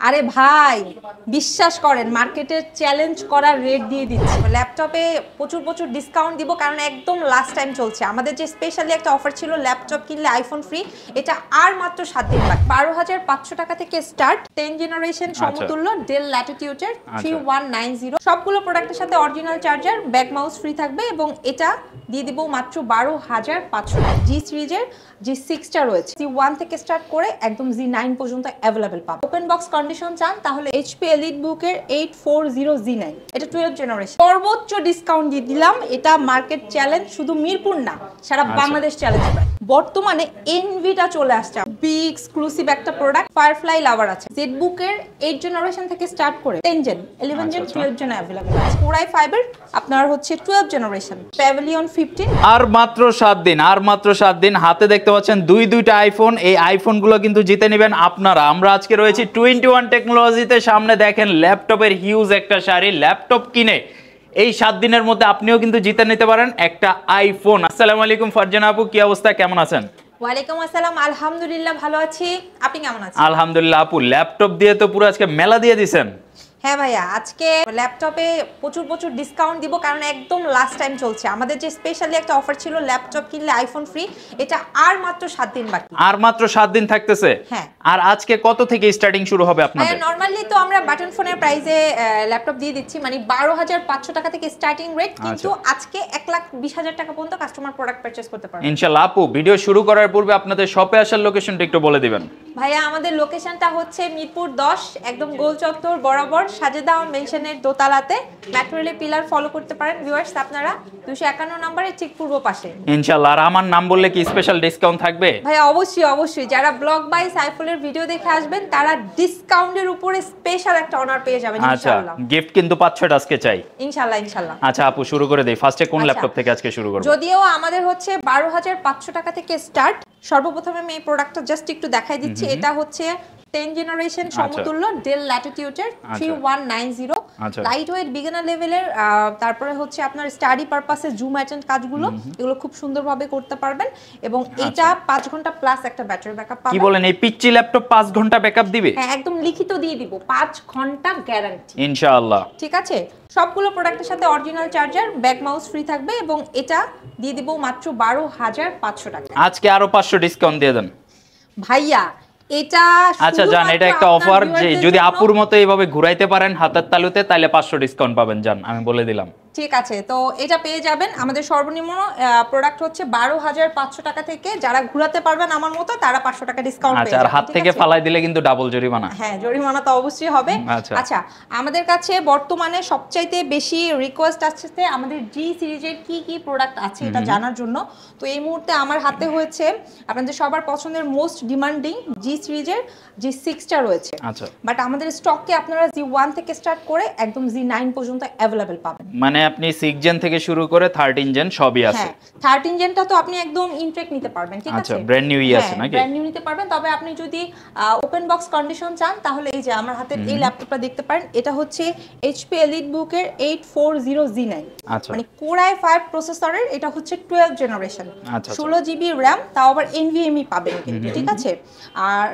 আরে ভাই বিশ্বাস করেন মার্কেটের চ্যালেঞ্জ করার রেট দিয়ে দিচ্ছি। ল্যাপটপে প্রচুর প্রচুর ডিসকাউন্ট দিব, কারণ একদম লাস্ট টাইম চলছে আমাদের যে স্পেশালি একটা অফার ছিল ল্যাপটপ কিনলে আইফোন ফ্রি, এটা আর মাত্র 7 দিন বাকি। 12,500 টাকা থেকে স্টার্ট, 10 জেনারেশন সমতুল্য ডেল ল্যাটিটিউডের 3190। সবগুলো প্রোডাক্টের সাথে original charger, back mouse free থাকবে এবং এটা দিয়ে দিব মাত্র 12,500 টাকা। জি সিরিজের G6টা রয়েছে, G1 থেকে স্টার্ট করে একদম G9 পর্যন্ত অ্যাভেলেবেল পাবেন। ওপেন বক্স কন্ডিশন চান তাহলে HP EliteBook এর 840G9, এটা 12 জেনারেশন। সর্বোচ্চ ডিসকাউন্ট দিয়ে দিলাম, এটা মার্কেট চ্যালেঞ্জ, শুধু মিরপুর না সারা বাংলাদেশ চ্যালেঞ্জ। বর্তমানে এনভিটা চলে আসছে, বি এক্সক্লুসিভ একটা প্রোডাক্ট, ফায়ারফ্লাই লাভার আছে। জেটবুক এর 8 জেনারেশন থেকে স্টার্ট করে 10 জেন, 11 জেন, 12 জেন अवेलेबल আছে। কোরাই ফাইবার আপনার হচ্ছে 12 জেনারেশন, প্যাভিলিয়ন 15। আর মাত্র 7 দিন হাতে দেখতে পাচ্ছেন দুইটা আইফোন। এই আইফোনগুলো কিন্তু জিতে নেবেন আপনারা। আমরা আজকে রয়েছি 21 টেকনোলজিতে। সামনে দেখেন ল্যাপটপের হিউজ একটা সারি। ল্যাপটপ কিনে এই 7 দিনের মধ্যে আপনিও কিন্তু জিতে নিতে পারেন একটা আইফোন। আসসালামু আলাইকুম ফারজানা আপু, কি অবস্থা, কেমন আছেন? ওয়ালাইকুম আসসালাম, আলহামদুলিল্লাহ ভালো আছি, আপনি কেমন আছেন? আলহামদুলিল্লাহ আপু, ল্যাপটপ দিয়ে তো পুরো আজকে মেলা দিয়ে দিয়েছেন। হ্যাঁ ভাইয়া, আজকে ল্যাপটপে প্রচুর প্রচুর ডিসকাউন্ট দিব, কারণ একদম লাস্ট টাইম চলছে আমাদের যে স্পেশালি একটা অফার ছিল ল্যাপটপ কিনলে আইফোন ফ্রি, এটা আর মাত্র 7 দিন বাকি। আর মাত্র 7 দিন থাকতেছে। হ্যাঁ। আর আজকে কত থেকে স্টার্টিং শুরু হবে আপনাদের? নরমালি তো আমরা বাটন ফোনের প্রাইসে ল্যাপটপ দিয়ে দিচ্ছি, মানে 12,500 টাকা থেকে স্টার্টিং রেট, কিন্তু আজকে 1,20,000 টাকা পর্যন্ত কাস্টমার প্রোডাক্ট পারচেজ করতে পারবে ইনশাআল্লাহ। আপু, ভিডিও শুরু করার পূর্বে আপনাদের শপে আসার লোকেশনটা একটু বলে দিবেন। ভাইয়া আমাদের লোকেশনটা হচ্ছে মিরপুর 10, একদম গোল চত্বর বরাবর সাজেদা মেনশনের দোতলাতে। মেট্রো রেলের পিলার ফলো করতে পারেন ভিউয়ার্স আপনারা, 251 নম্বরে ঠিক পূর্ব পাশে ইনশাআল্লাহ। আর আমার নাম বললে কি স্পেশাল ডিসকাউন্ট থাকবে? ভাইয়া অবশ্যই অবশ্যই, যারা ব্লগ বাই সাইফুলের ভিডিও দেখে আসবেন তারা ডিসকাউন্টের উপরে স্পেশাল একটা অনার পেয়ে যাবেন ইনশাআল্লাহ। গিফট কিন্তু 5-6টা আজকে চাই ইনশাআল্লাহ ইনশাআল্লাহ। আচ্ছা আপু, শুরু করে দেই। ফার্স্টে কোন ল্যাপটপ থেকে আজকে শুরু করব? যদিও আমাদের হচ্ছে 12,500 টাকা থেকে স্টার্ট। সর্বপ্রথমে আমি এই প্রোডাক্টটা জাস্ট একটু দেখাই দিচ্ছি। এটা হচ্ছে 10 জেনারেশন সমতুল্য ডেল ল্যাটিটিউডের 3190, লাইট ওয়েট বিগিনার লেভেলের। তারপরে হচ্ছে আপনার স্টাডি পারপাসে জুম অ্যাটেন্ড কাজগুলো এগুলো খুব সুন্দরভাবে করতে পারবেন, এবং এটা 5 ঘন্টা প্লাস একটা ব্যাটারি ব্যাকআপ পাবেন। কি বলেন, এই পিচ্চি ল্যাপটপ 5 ঘন্টা ব্যাকআপ দিবে? হ্যাঁ, একদম লিখিত দিয়ে দিব, 5 ঘন্টা গ্যারান্টি ইনশাআল্লাহ। ঠিক আছে। সবগুলো প্রোডাক্টের সাথে original charger, back mouse free থাকবে, এবং এটা দিয়ে দিব মাত্র 12,500 টাকা। আজকে আরো 500 ডিসকাউন্ট দিয়ে দেন ভাইয়া। এটা আচ্ছা জান, এটা একটা অফার, যে যদি আপুর মতো এইভাবে ঘুরাইতে পারেন হাতের তালুতে তাহলে 500 ডিসকাউন্ট পাবেন। জান, আমি বলে দিলাম। ঠিক আছে, তো এটা পেয়ে যাবেন। আমাদের সর্বনিম্ন প্রোডাক্ট হচ্ছে 12,500 টাকা থেকে, যারা ঘুরাতে পারবেন আমার মতো তারা 500 টাকা ডিসকাউন্ট পেয়ে যাবেন। আর হাত থেকে ফালাই দিলে কিন্তু ডাবল জরিমানা। হ্যাঁ, জরিমানা তো অবশ্যই হবে। আচ্ছা, আমাদের কাছে বর্তমানে সবচাইতে বেশি রিকোয়েস্ট আসছে আমাদের জি সিরিজের কি কি প্রোডাক্ট আছে এটা জানার জন্য। তো এই মুহূর্তে আমার হাতে হয়েছে আপনাদের সবার পছন্দের মোস্ট ডিমান্ডিং জি সিরিজের G6টা রয়েছে। আচ্ছা, বাট আমাদের স্টকে আপনারা G1 থেকে স্টার্ট করে একদম G9 পর্যন্ত অ্যাভেলেবল পাবেন। মানে আপনি 6 জেন থেকে শুরু করে 13 জেন সবই আছে। হ্যাঁ, 13 জেনটা তো আপনি একদম ইনটেক নিতে পারবেন, ঠিক আছে? আচ্ছা, ব্র্যান্ড নিউই আছে নাকি? ব্র্যান্ড নিউ নিতে পারবেন, তবে আপনি যদি ওপেন বক্স কন্ডিশন চান তাহলে এই যে আমার হাতে এই ল্যাপটপটা দেখতে পারেন, এটা হচ্ছে HP EliteBook এর 840G9, মানে কোরাই 5 প্রসেসরের, এটা হচ্ছে 12 জেনারেশন, 16 জিবি RAM, তাও আবার NVMe পাবেন কিন্তু, ঠিক আছে? আর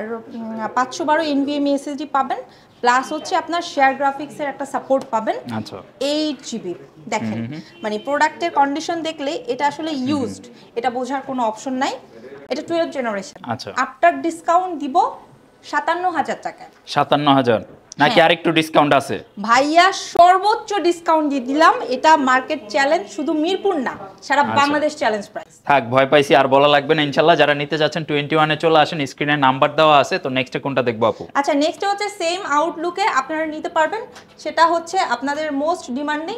512 NVMe SSD পাবেন, প্লাস হচ্ছে আপনার শেয়ার গ্রাফিক্স এর একটা সাপোর্ট পাবেন। আচ্ছা, 8 জিবি। দেখেন, মানে প্রোডাক্টের কন্ডিশন দেখলে এটা আসলে ইউজড, এটা বোঝার কোনো অপশন নাই। এটা 12 জেনারেশন। আচ্ছা, আফটার ডিসকাউন্ট দিব 57,000 টাকা। 57,000 নাকি আরেকটু ডিসকাউন্ট আছে? ভাইয়া সর্বোচ্চ ডিসকাউন্ট দিয়ে দিলাম, এটা মার্কেট চ্যালেঞ্জ, শুধু মিরপুর না সারা বাংলাদেশ চ্যালেঞ্জ প্রাইস। থাক, ভয় পাইছি, আর বলা লাগবে না ইনশাআল্লাহ। যারা নিতে যাচ্ছেন 21 এ চলে আসেন, স্ক্রিনে নাম্বার দেওয়া আছে। তো নেক্সটে কোনটা দেখবো আপু? আচ্ছা, নেক্সটে হচ্ছে সেম আউটলুকে আপনারা নিতে পারবেন, সেটা হচ্ছে আপনাদের মোস্ট ডিমান্ডিং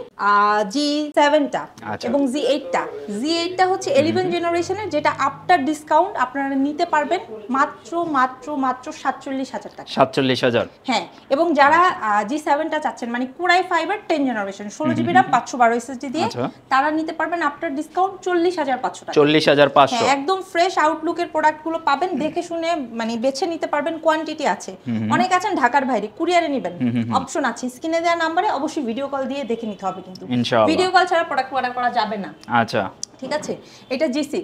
G7টা এবং G8টা। G8টা হচ্ছে 11 জেনারেশনের, যেটা আফটার ডিসকাউন্ট আপনারা নিতে পারবেন মাত্র মাত্র মাত্র 47,000 টাকা। 47,000? হ্যাঁ, এবং যারা G7টা চাচ্ছেন, মানে core i fibre 10 generation, 16 GB RAM, 512 SSD দিয়ে, তারা নিতে পারবেন আফটার ডিসকাউন্ট 40,500 টাকা। 40,500? একদম ফ্রেশ আউটলুকের প্রোডাক্টগুলো পাবেন, দেখে শুনে মানে বেছে নিতে পারবেন। কোয়ান্টিটি আছে, অনেক আছেন ঢাকার বাইরে, কুরিয়ারে নেবেন, অপশন আছে। স্ক্রিনে দেওয়া নম্বরে অবশ্যই ভিডিও কল দিয়ে দেখে নিতে হবে, কিন্তু ভিডিও কল ছাড়া প্রোডাক্ট অর্ডার করা যাবে না। আচ্ছা, ঠিক আছে। এটা G6,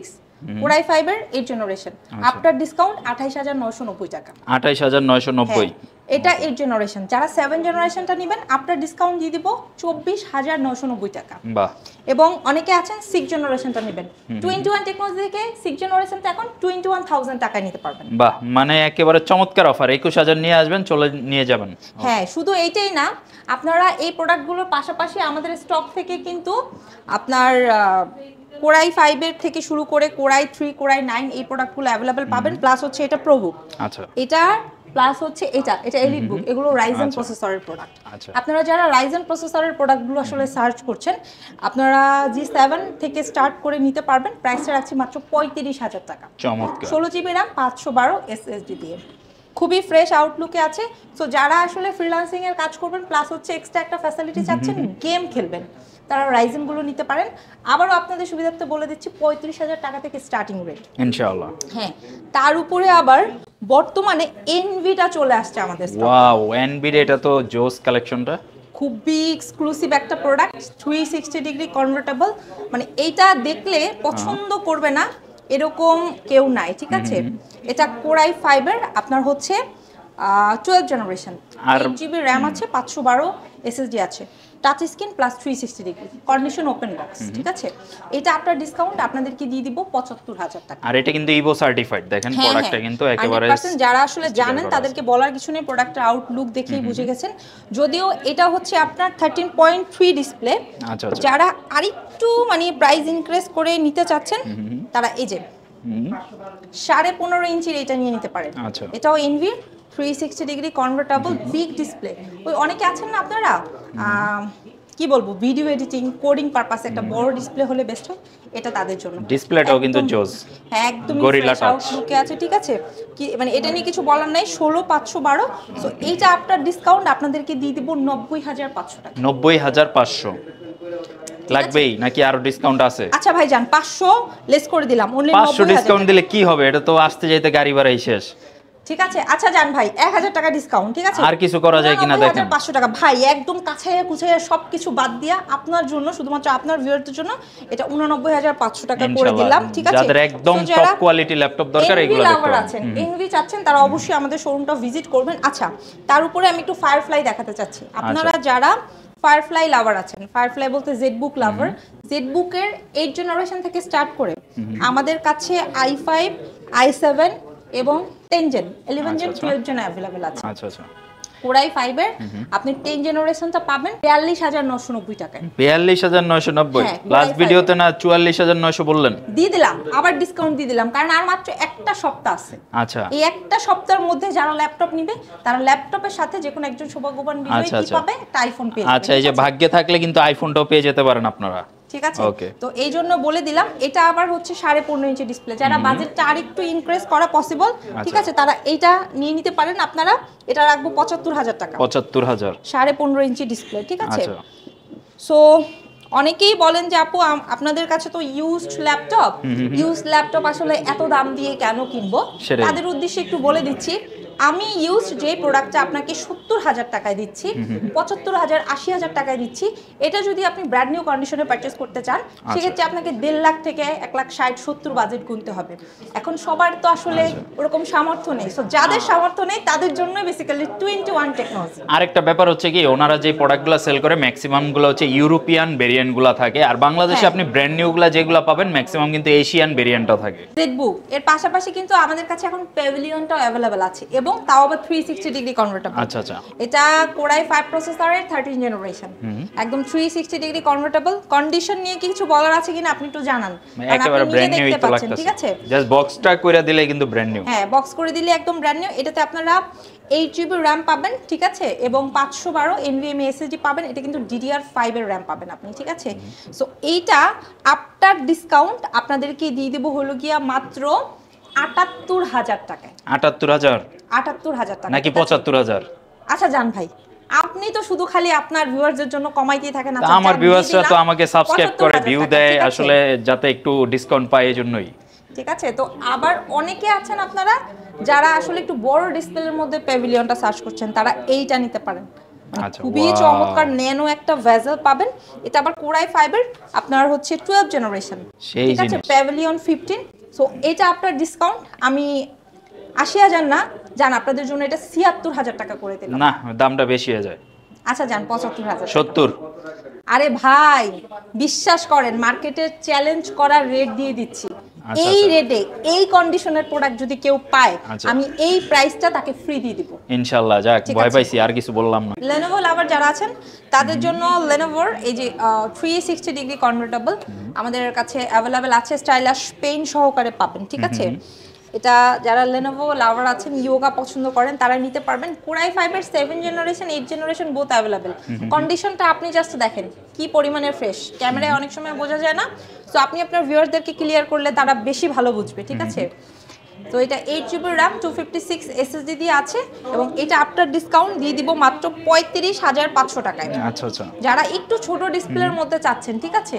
কোরাই 5 এর 8 জেনারেশন, আফটার ডিসকাউন্ট 28990 টাকা। 28990। এটা 8 জেনারেশন। যারা 7 জেনারেশনটা নেবেন আফটার ডিসকাউন্ট দিয়ে দিব 24990 টাকা। বাহ। এবং অনেকে আছেন 6 জেনারেশনটা নেবেন, 21 টেকনোলজি থেকে 6 জেনারেশনটা এখন 21000 টাকায় নিতে পারবেন। বাহ, মানে একেবারে চমৎকার অফার। 21000 নিয়ে আসবেন, চলে নিয়ে যাবেন। হ্যাঁ, শুধু এইটাই না, আপনারা এই প্রোডাক্টগুলোর পাশাপাশি আমাদের স্টক থেকে কিন্তু আপনার কোরাই 5 এর থেকে শুরু করে কোরাই 3, কোরাই 9 এই প্রোডাক্টগুলো অ্যাভেলেবেল পাবেন। প্লাস হচ্ছে এটা প্রোবুক, আচ্ছা, এটা প্লাস হচ্ছে এটা এলিট বুক, এগুলো রাইজেন প্রসেসরের প্রোডাক্ট। আপনারা যারা রাইজেন প্রসেসরের প্রোডাক্টগুলো আসলে সার্চ করছেন, আপনারা G7 থেকে স্টার্ট করে নিতে পারবেন। প্রাইসটা রাখছি মাত্র 35000 টাকা। চমৎকার। 16GB RAM 512 SSD দিয়ে খুবই ফ্রেশ আউটলুকে আছে। সো যারা আসলে ফ্রিল্যান্সিং এর কাজ করবেন প্লাস হচ্ছে এক্সট্রা একটা ফ্যাসিলিটি চাচ্ছেন, গেম খেলবেন, তারা রাইজেন গুলো নিতে পারেন। আবারও আপনাদের সুবিধার্থে বলে দিচ্ছি 35000 টাকা থেকে স্টার্টিং রেট ইনশাআল্লাহ। হ্যাঁ, তার উপরে আবার বর্তমানে এনভিটা চলে আসছে আমাদের স্টকে। ওয়াও, এনভির এটা তো জোস কালেকশনটা, খুবই এক্সক্লুসিভ একটা প্রোডাক্ট, 360 ডিগ্রি কনভার্টেবল। মানে এইটা দেখলে পছন্দ করবে না এরকম কেউ নাই, ঠিক আছে। এটা কোরাই 5 এর আপনার হচ্ছে 12 জেনারেশন, 8GB RAM আছে, 512 SSD আছে, touch screen plus 360 degree condition open box, ঠিক আছে। এটা আপনার ডিসকাউন্ট আপনাদেরকে দিয়ে দিব 75000 টাকা। আর এটা কিন্তু ইভো সার্টিফাইড, দেখেন প্রোডাক্টটা কিন্তু একেবারে 100% যারা আসলে জানেন তাদেরকে বলার কিছু নেই, প্রোডাক্টের আউটলুক দেখেই বুঝে গেছেন। যদিও এটা হচ্ছে আপনার 13.3 ডিসপ্লে। আচ্ছা, যারা আরেকটু মানে প্রাইস ইনক্রিজ করে নিতে চাচ্ছেন তারা এই যে 15.5 ইঞ্চির এটা নিয়ে নিতে পারেন। এটাও Envy 360 degree convertible big display. ওই অনেকে আছেন না আপনারা কি বলবো, ভিডিও এডিটিং কোডিং পারপাসে একটা বড় ডিসপ্লে হলে বেস্ট হয়, এটা তাদের জন্য। ডিসপ্লেটাও কিন্তু জোস, হ্যাঁ একদম গরিলা টাচ লুকে আছে, ঠিক আছে। কি মানে এটা নিয়ে কিছু বলার নাই। 16512। সো এইটা আপনার ডিসকাউন্ট আপনাদেরকে দিয়ে দিব 90500 টাকা। 90500 লাগবেই নাকি আরো ডিসকাউন্ট আছে? আচ্ছা ভাইজান 500 লেস করে দিলাম, অনলি 500 ডিসকাউন্ট দিলে কি হবে? এটা তো আসতে যাইতে গাড়ি ভাড়াই শেষ। ঠিক আছে, আচ্ছা জান ভাই 1000 টাকা ডিসকাউন্ট, ঠিক আছে। আর কিছু করা যায় কিনা দেখেন। 500 টাকা ভাই একদম কাছাইয়া কুছাইয়া সবকিছু বাদ দিয়া আপনার জন্য, শুধুমাত্র আপনার ভিউয়ারদের জন্য এটা 89500 টাকা করে দিলাম, ঠিক আছে। যাদের একদম টপ কোয়ালিটি ল্যাপটপ দরকার এগুলো দেখতে আছেন, এনভি চাচ্ছেন, তারা অবশ্যই আমাদের শোরুমটা ভিজিট করবেন। আচ্ছা, তার উপরে আমি একটু ফায়ারফ্লাই দেখাতে চাচ্ছি। আপনারা যারা ফায়ারফ্লাই লাভার আছেন, ফায়ারফ্লাই বলতে জেডবুক লাভার, জেডবুকের 8 জেনারেশন থেকে স্টার্ট করে আমাদের কাছে i5, i7 এবং 10 জেন, 11 জেন, 12 জেন अवेलेबल আছে। আচ্ছা আচ্ছা। কোরাই 5 এর আপনি 10 জেনারেশনটা পাবেন 42990 টাকায়। 42990 লাস্ট ভিডিওতে না 44900 বললেন? দিয়ে দিলাম, আবার ডিসকাউন্ট দিয়ে দিলাম, কারণ আর মাত্র একটা সপ্তাহ আছে। আচ্ছা, এই একটা সপ্তাহের মধ্যে যারা ল্যাপটপ নিবে তারা ল্যাপটপের সাথে যে কোনো একজন সৌভাগ্যবান বিজয়ী কি পাবে, একটা আইফোন পেয়ে যাবে। আচ্ছা, এই যে ভাগ্যে থাকলে কিন্তু আইফোনটাও পেয়ে যেতে পারেন আপনারা, ঠিক আছে। তো এই জন্য বলে দিলাম, এটা আবার হচ্ছে 15.5 ইঞ্চি ডিসপ্লে। যারা বাজেটটা আরেকটু ইনক্রিজ করা পসিবল, ঠিক আছে, তারা এইটা নিয়ে নিতে পারেন। আপনারা এটা রাখবো 75000 টাকা। 75000 15.5 ইঞ্চি ডিসপ্লে, ঠিক আছে। সো অনেকেই বলেন যে আপু আপনাদের কাছে তো ইউজড ল্যাপটপ আসলে এত দাম দিয়ে কেন কিনবো? তাদের উদ্দেশ্যে একটু বলে দিচ্ছি, আমি ইউজ যে প্রোডাক্টটা আপনাকে 70000 টাকায় দিচ্ছি, 75000 80000 টাকায় দিচ্ছি, এটা যদি আপনি ব্র্যান্ড নিউ কন্ডিশনে পারচেজ করতে চান সেক্ষেত্রে আপনাকে 1.5 লাখ থেকে 1,60,70 বাজেট গুনতে হবে। এখন সবার তো আসলে ওরকম সামর্থ্য নেই। সো যাদের সামর্থ্য নেই তাদের জন্য বেসিক্যালি 21 টেকনোলজি। আরেকটা ব্যাপার হচ্ছে কি, ওনারা যে প্রোডাক্টগুলো সেল করে ম্যাক্সিমাম গুলো হচ্ছে ইউরোপিয়ান ভেরিয়েন্টগুলো থাকে, আর বাংলাদেশে আপনি ব্র্যান্ড নিউগুলো যেগুলো পাবেন ম্যাক্সিমাম কিন্তু এশিয়ান ভেরিয়েন্টও থাকে। জেডবুক এর পাশাপাশি কিন্তু আমাদের কাছে এখন প্যাভিলিয়নটাও अवेलेबल আছে, এবং তাও আবার 360 ডিগ্রি কনভার্টেবল। আচ্ছা আচ্ছা। এটা কোরাই 5 প্রসেসরের 13 জেনারেশন, একদম 360 ডিগ্রি কনভার্টেবল। কন্ডিশন নিয়ে কিছু বলার আছে কিনা আপনি একটু জানান, একেবারে ব্র্যান্ড নিউই তো লাগতেছে, ঠিক আছে। জাস্ট বক্সটা কইরা দিলে কিন্তু ব্র্যান্ড নিউ। হ্যাঁ, বক্স করে দিলে একদম ব্র্যান্ড নিউ। এটাতে আপনারা 8GB RAM পাবেন, ঠিক আছে, এবং 512 NVMe SSD পাবেন। এটা কিন্তু DDR5 এর RAM পাবেন আপনি, ঠিক আছে। সো এইটা আফটার ডিসকাউন্ট আপনাদেরকে দিয়ে দেব হলো গিয়া মাত্র 78000 টাকায়। 78000 টাকা নাকি 75000? আচ্ছা জান ভাই, আপনি তো শুধু খালি আপনার ভিউয়ারদের জন্য কমাইতেই থাকেন। আচ্ছা, আমার ভিউয়ার্সরা তো আমাকে সাবস্ক্রাইব করে ভিউ দেয় আসলে, যাতে একটু ডিসকাউন্ট পায় এজন্যই, ঠিক আছে। তো আবার অনেকে আছেন আপনারা যারা আসলে একটু বড় ডিসপ্লের মধ্যে প্যাভিলিয়নটা সার্চ করছেন, তারা এইটা নিতে পারেন। খুবই চমৎকার ন্যানো একটা ভেজেল পাবেন। এটা আবার কোরাই 5 এর আপনার হচ্ছে 12 জেনারেশন, ঠিক আছে, প্যাভিলিয়ন 15 সো এটা আপনার ডিসকাউন্ট আমি ৮০,০০০ না জান, আপনাদের জন্য এটা ৭৬,০০০ টাকা করে দিলাম। না, দামটা বেশি হয়ে যায়। আচ্ছা জান ৭৫,০০০। ৭০। আরে ভাই বিশ্বাস করেন, মার্কেটে চ্যালেঞ্জ করার রেট দিয়ে দিচ্ছি। আচ্ছা, এই আচ্ছা। রেটে এই কন্ডিশনের প্রোডাক্ট যদি কেউ পায়, আচ্ছা। আমি এই প্রাইসটা তাকে ফ্রি দিয়ে দিব ইনশাআল্লাহ। যাক, ঠিক ভয় আছে। পাইছি, আর কিছু বললাম না। Lenovo লাভার যারা আছেন তাদের জন্য লেনোভোর এই যে 360 ডিগ্রি কনভার্টেবল আমাদের কাছে অ্যাভেলেবেল আছে, স্টাইলাশ পেইন সহকারে পাবেন, ঠিক আছে। এটা যারা Lenovo লাভার আছেন, ইয়োগা পছন্দ করেন, তারা নিতে পারবেন। Core i5 এর 7 জেনারেশন 8 জেনারেশন বোথ অ্যাভেলেবেল। কন্ডিশনটা আপনি জাস্ট দেখেন কি পরিমাণে ফ্রেশ, ক্যামেরায় অনেক সময় বোঝা যায় না, সো আপনি আপনার ভিউয়ারদেরকে ক্লিয়ার করলে তারা বেশি ভালো বুঝবে, ঠিক আছে। তো এটা 8GB RAM 256 SSD দিয়ে আছে এবং এটা আফটার ডিসকাউন্ট দিয়ে দিব মাত্র ৩৫,৫০০ টাকায়। আচ্ছা আচ্ছা। যারা একটু ছোট ডিসপ্লের মধ্যে চাচ্ছেন, ঠিক আছে,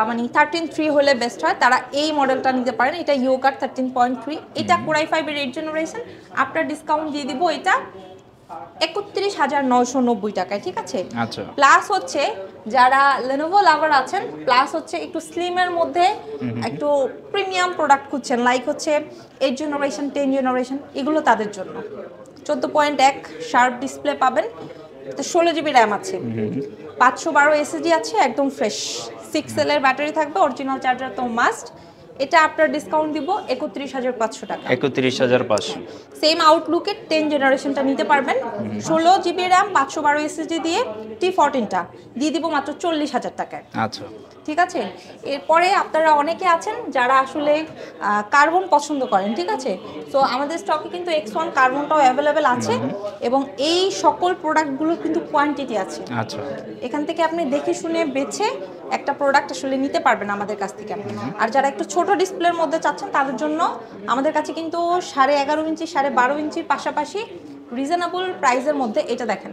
মানে 13.3 হলে বেস্ট হয়, তারা এই মডেলটা নিতে পারেন। এটা ইয়োগার 13.3, এটা Core i5 এর 8 জেনারেশন, আফটার ডিসকাউন্ট দিয়ে দিব এটা ৩১,৯৯০ টাকায়, ঠিক আছে। আচ্ছা। প্লাস হচ্ছে যারা Lenovo লাভার আছেন, প্লাস হচ্ছে একটু স্লিমের মধ্যে একটু প্রিমিয়াম প্রোডাক্ট খুঁজছেন, লাইক হচ্ছে 8 জেনারেশন 10 জেনারেশন, এগুলো তাদের জন্য 14.1 শার্প ডিসপ্লে পাবেন, 16GB র্যাম আছে, 512 SSD আছে, একদম ফ্রেশ, 6 এর ব্যাটারি থাকবে, অরিজিনাল চার্জার তো মাস্ট। এটা আপনার ডিসকাউন্ট দিব 31,৫০০ টাকা। 31,৫০০। সেম আউটলুকের 10 জেনারেশনটা নিতে পারবেন, 16GB র্যাম 512 SSD দিয়ে T14টা দিয়ে দিব মাত্র 40,০০০ টাকায়। আচ্ছা। ঠিক আছে। এরপরে আপনারা অনেকে আছেন যারা আসলে কার্বন পছন্দ করেন, ঠিক আছে। সো আমাদের স্টকে কিন্তু X1 কার্বনটাও অ্যাভেলেবেল আছে এবং এই সকল প্রোডাক্টগুলো কিন্তু কোয়ান্টিটি আছে। আচ্ছা। এখান থেকে আপনি দেখে শুনে বেছে একটা প্রোডাক্ট আসলে নিতে পারবেন আমাদের কাছ থেকে। আর যারা একটু ছোট ডিসপ্লের মধ্যে চাচ্ছেন তাদের জন্য আমাদের কাছে কিন্তু 11.5 ইঞ্চি 12.5 ইঞ্চির পাশাপাশি রিজনেবল প্রাইসের মধ্যে এটা দেখেন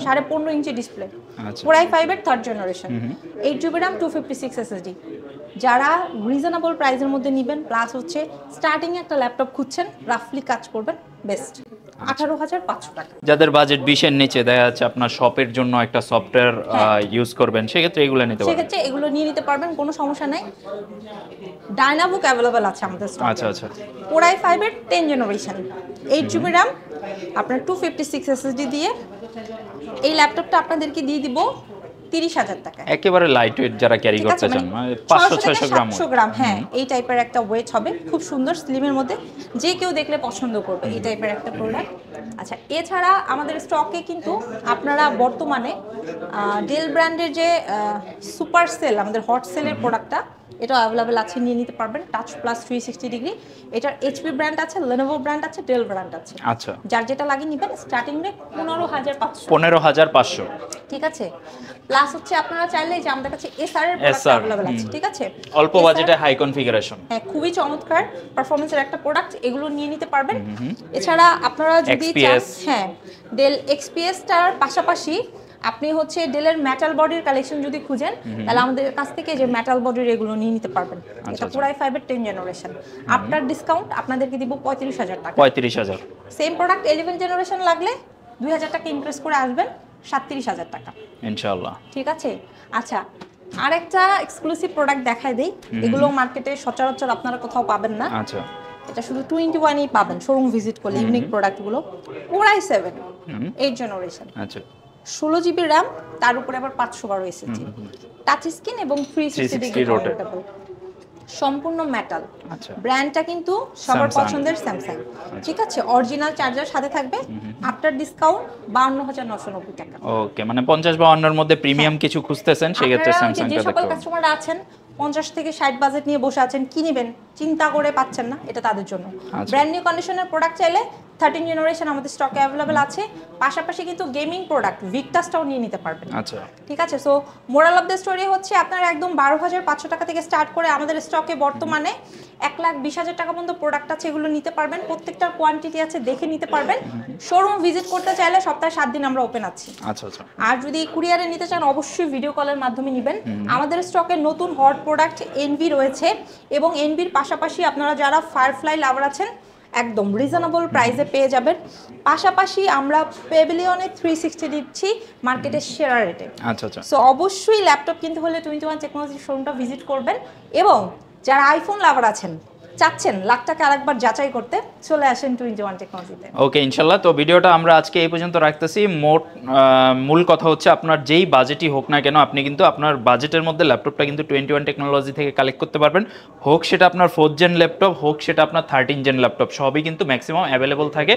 15.5 ইঞ্চি ডিসপ্লে, আচ্ছা। Core i5 এর 3rd generation, 8GB RAM 256 SSD। যারা রিজনেবল প্রাইসের মধ্যে নেবেন, প্লাস হচ্ছে স্টার্টিং একটা ল্যাপটপ খুঁজছেন, রাফলি কাজ করবেন, বেস্ট 18,৫০০ টাকা। যাদের বাজেট 20 এর নিচে, দেখা যাচ্ছে আপনার শপের জন্য একটা সফটওয়্যার ইউজ করবেন, সেক্ষেত্রে এগুলো নিতে পারবেন। সেক্ষেত্রে এগুলো নিয়ে নিতে পারবেন, কোনো সমস্যা নাই। ডায়নাবুক অ্যাভেলেবেল আছে আমাদের স্টকে। আচ্ছা আচ্ছা। Core i5 এর 10 জেনারেশন, 8GB RAM, আপনার 256 SSD দিয়ে এই ল্যাপটপটা আপনাদেরকে দিয়ে দিব 30,০০০ টাকা। একেবারে লাইট ওয়েট যারা ক্যারি ঠিক করতে আছে, চান, মানে 500-600 গ্রাম। 700 গ্রাম, হ্যাঁ, এই টাইপের একটা ওয়েট হবে, খুব সুন্দর স্লিমের মধ্যে, যে কেউ দেখলে পছন্দ করবে এই টাইপের একটা প্রোডাক্ট। আচ্ছা, এছাড়া আমাদের স্টকে কিন্তু আপনারা বর্তমানে ডেল ব্র্যান্ডের যে সুপার সেল, আমাদের হট সেলের প্রোডাক্টটা, এটা অ্যাভেলেবেল আছে, নিয়ে নিতে পারবেন। টাচ প্লাস 360 ডিগ্রি, এটার HP ব্র্যান্ড আছে, Lenovo ব্র্যান্ড আছে, ডেল ব্র্যান্ড আছে। আচ্ছা। যার যেটা লাগে নিবেন। Starting rate 15,৫০০। 15,৫০০। ঠিক আছে। প্লাস হচ্ছে আপনারা চাইলে যে আমাদের কাছে SR এর প্রোডাক্ট SR, अवेलेबल আছে, ঠিক আছে। অল্প বাজেটে হাই কনফিগারেশন, হ্যাঁ, খুবই চমৎকার পারফরম্যান্সের একটা প্রোডাক্ট, এগুলো নিয়ে নিতে পারবেন। এছাড়া আপনারা যদি চান, হ্যাঁ, ডেল XPS টার পাশাপাশি আপনি হচ্ছে ডেলের মেটাল বডির কালেকশন যদি খুঁজেন, তাহলে আমাদের কাছ থেকে যে মেটাল বডির এগুলো নিয়ে নিতে পারবেন। এটা Core i5 এর 10 জেনারেশন, আফটার ডিসকাউন্ট আপনাদেরকে দিব 35,০০০ টাকা। 35,০০০। সেম প্রোডাক্ট 11 জেনারেশন লাগলে 2,০০০ টাকা ইনক্রিজ করে আসবেন, 37,০০০ টাকা ইনশাআল্লাহ। ঠিক আছে। আচ্ছা, আরেকটা এক্সক্লুসিভ প্রোডাক্ট দেখাই দেই, এগুলো মার্কেটে সচরাচর আপনারা কোথাও পাবেন না। আচ্ছা। এটা শুধু 21-ই পাবেন শোরুম ভিজিট করলে, ইউনিক প্রোডাক্টগুলো। Core i7 8 জেনারেশন, আচ্ছা। 16GB RAM, তার উপরে আবার 512 SSD, টাচ স্ক্রিন এবং 360 ডিগ্রি রোটেবল, সম্পূর্ণ মেটাল। আচ্ছা। ব্র্যান্ডটা কিন্তু সবার Samsung। পছন্দের স্যামসাং, ঠিক আছে। অরিজিনাল চার্জার সাথে থাকবে, আফটার ডিসকাউন্ট 52,990 টাকা। ওকে, মানে 50-52 মধ্যে প্রিমিয়াম কিছু খুঁজতেছেন, সেক্ষেত্রে আপনারা স্যামসাংটা যে দেখতে সকল পারেন। কাস্টমাররা আছেন 50 থেকে 60 বাজেট নিয়ে বসে আছেন, কি নেবেন চিন্তা করে পাচ্ছেন না, এটা তাদের জন্য। ব্র্যান্ড নিউ কন্ডিশনের প্রোডাক্ট চাইলে 13 জেনারেশন আমাদের স্টকে অ্যাভেলেবেল আছে, পাশাপাশি কিন্তু গেমিং প্রোডাক্ট ভিক্টাসটাও নিয়ে নিতে পারবেন। আচ্ছা। ঠিক আছে। So moral of the story হচ্ছে আপনারা একদম 12,৫০০ টাকা থেকে স্টার্ট করে আমাদের স্টকে বর্তমানে 1,20,000 টাকা পর্যন্ত প্রোডাক্ট আছে, এগুলো নিতে পারবেন। প্রত্যেকটার কোয়ান্টিটি আছে, দেখে নিতে পারবেন। শোরুম ভিজিট করতে চাইলে সপ্তাহে 7 দিন আমরা ওপেন আছি। আচ্ছা আচ্ছা। আর যদি কুরিয়ারে নিতে চান, অবশ্যই ভিডিও কলের মাধ্যমে নেবেন। আমাদের স্টকে নতুন হট প্রোডাক্ট এনভি রয়েছে এবং এনভির পাশাপাশি আপনারা যারা ফায়ারফ্লাই লাভার আছেন, একদম রিজনেবল প্রাইসে পেয়ে যাবেন। পাশাপাশি আমরা পেভিলিয়নে 360 দিচ্ছি মার্কেটের সেরা রেটে। আচ্ছা আচ্ছা। সো অবশ্যই ল্যাপটপ কিনতে হলে 21 টেকনোলজি শোরুমটা ভিজিট করবেন। এবং যারা আইফোন লাভার আছেন, চাচ্ছেন লাখ টাকা আরেকবার যাচাই করতে, চলে আসেন 21 টেকনোলজিতে। ওকে ইনশাল্লাহ। তো ভিডিওটা আমরা আজকে এই পর্যন্ত রাখতেছি। মূল কথা হচ্ছে আপনার যেই বাজেটই হোক না কেন, আপনি কিন্তু আপনার বাজেটের মধ্যে ল্যাপটপটা কিন্তু 21 টেকনোলজি থেকে কালেক্ট করতে পারবেন। হোক সেটা আপনার 4th জেন ল্যাপটপ, হোক সেটা আপনার 13 জেন ল্যাপটপ, সবই কিন্তু ম্যাক্সিমাম অ্যাভেলেবল থাকে।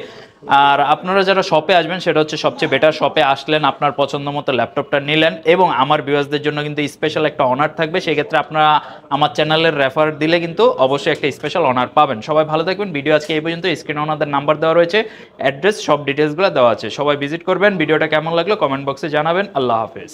আর আপনারা যারা শপে আসবেন সেটা হচ্ছে সবচেয়ে বেটার, শপে আসলেন, আপনার পছন্দ মতো ল্যাপটপটা নিলেন, এবং আমার ভিউয়ার্সদের জন্য কিন্তু স্পেশাল একটা অনার থাকবে। সেক্ষেত্রে আপনারা আমার চ্যানেলের রেফার দিলে কিন্তু অবশ্যই একটা স্পেশাল অনার পাবেন। সবাই ভালো থাকবেন। ভিডিও আজকে এই পর্যন্ত। স্ক্রিনে ওনাদের নাম্বার দেওয়া রয়েছে, অ্যাড্রেস, সব ডিটেলসগুলো দেওয়া আছে। সবাই ভিজিট করবেন। ভিডিওটা কেমন লাগলো কমেন্ট বক্সে জানাবেন। আল্লাহ হাফেজ।